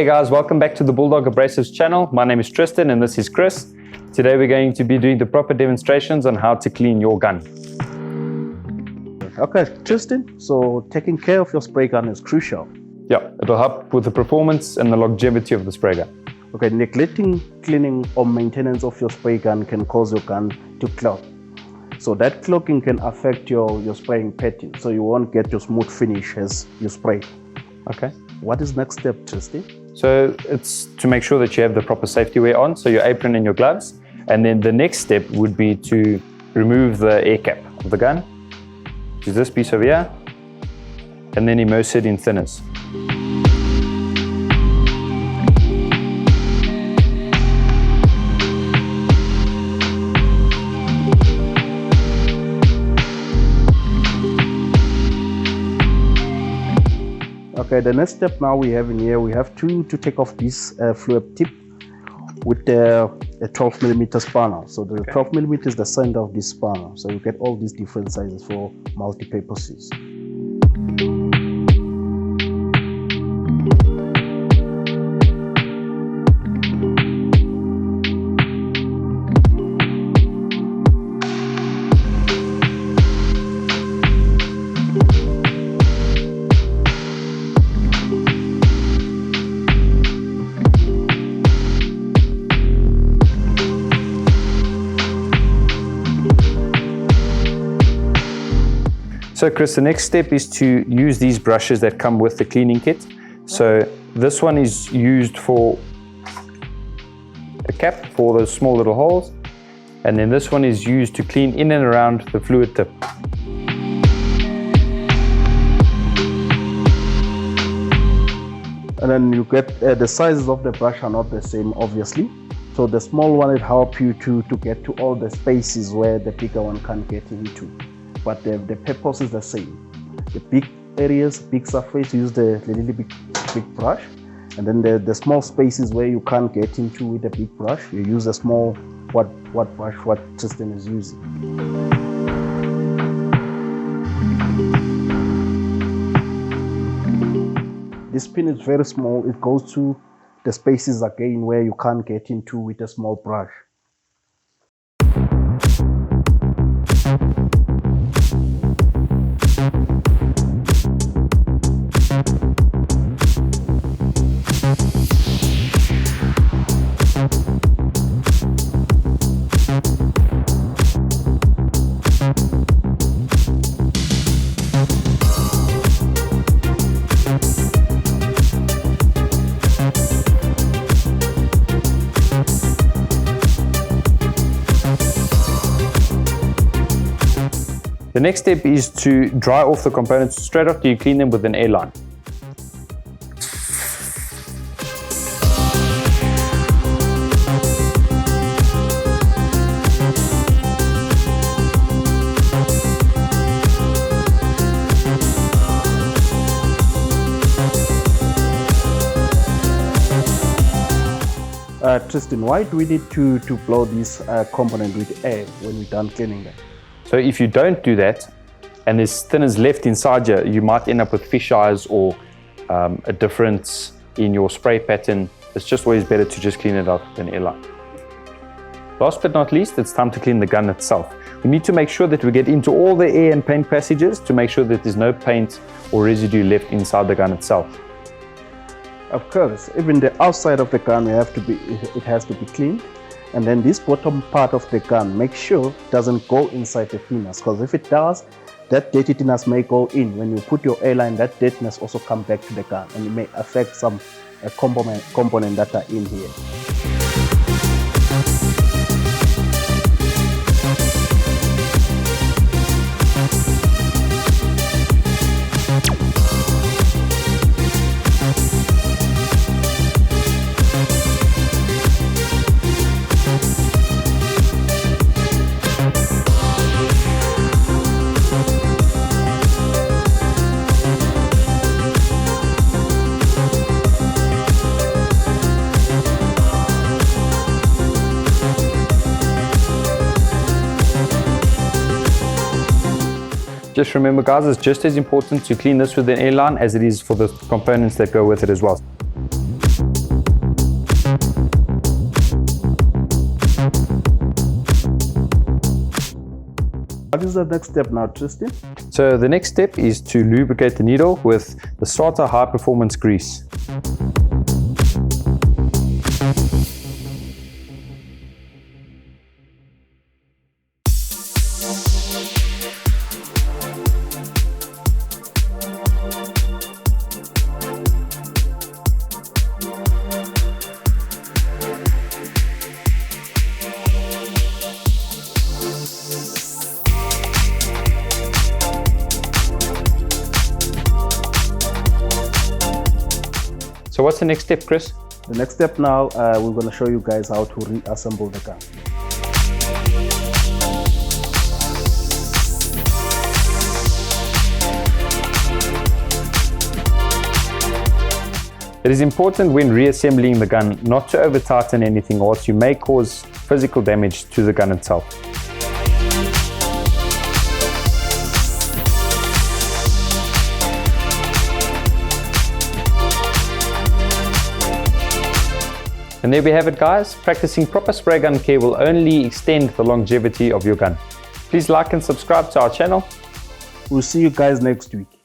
Hey guys, welcome back to the Bulldog Abrasives channel. My name is Tristan and this is Chris. Today we're going to be doing the proper demonstrations on how to clean your gun. Okay, Tristan, so taking care of your spray gun is crucial. Yeah, it'll help with the performance and the longevity of the spray gun. Okay, neglecting cleaning or maintenance of your spray gun can cause your gun to clog. So that clogging can affect your spraying pattern, so you won't get your smooth finish as you spray. Okay. What is next step, Tristan? So it's to make sure that you have the proper safety wear on, so your apron and your gloves. And then the next step would be to remove the air cap of the gun, which is this piece over here, and then immerse it in thinners. Okay, the next step now we have in here, we have to take off this fluid tip with a 12mm spanner. So the 12mm is the center of this spanner. So you get all these different sizes for multi-purposes. So Chris, the next step is to use these brushes that come with the cleaning kit. So this one is used for a cap for those small little holes. And then this one is used to clean in and around the fluid tip. And then you get the sizes of the brush are not the same, obviously. So the small one will help you to get to all the spaces where the bigger one can't get into. But the purpose is the same. The big areas, big surface, use the little big brush. And then the small spaces where you can't get into with the big brush, you use a small what Tristan is using. This pin is very small. It goes to the spaces again where you can't get into with a small brush. The next step is to dry off the components straight after you clean them with an airline. Tristan, why do we need to blow this component with air when we're done cleaning them? So if you don't do that, and there's thinners left inside you might end up with fish eyes or a difference in your spray pattern. It's just always better to just clean it out with an airline. Last but not least, it's time to clean the gun itself. We need to make sure that we get into all the air and paint passages to make sure that there's no paint or residue left inside the gun itself. Of course, even the outside of the gun it has to be cleaned. And then this bottom part of the gun, make sure it doesn't go inside the thinners, because if it does, that dirty thinners may go in. When you put your airline, that dirtiness also come back to the gun and it may affect some component that are in here. Just remember guys, it's just as important to clean this with an airline as it is for the components that go with it as well. What is the next step now, Tristan? So the next step is to lubricate the needle with the SATA high performance grease. So what's the next step, Chris? The next step now, we're going to show you guys how to reassemble the gun. It is important when reassembling the gun not to over tighten anything, or else you may cause physical damage to the gun itself. And there we have it, guys. Practicing proper spray gun care will only extend the longevity of your gun. Please like and subscribe to our channel. We'll see you guys next week.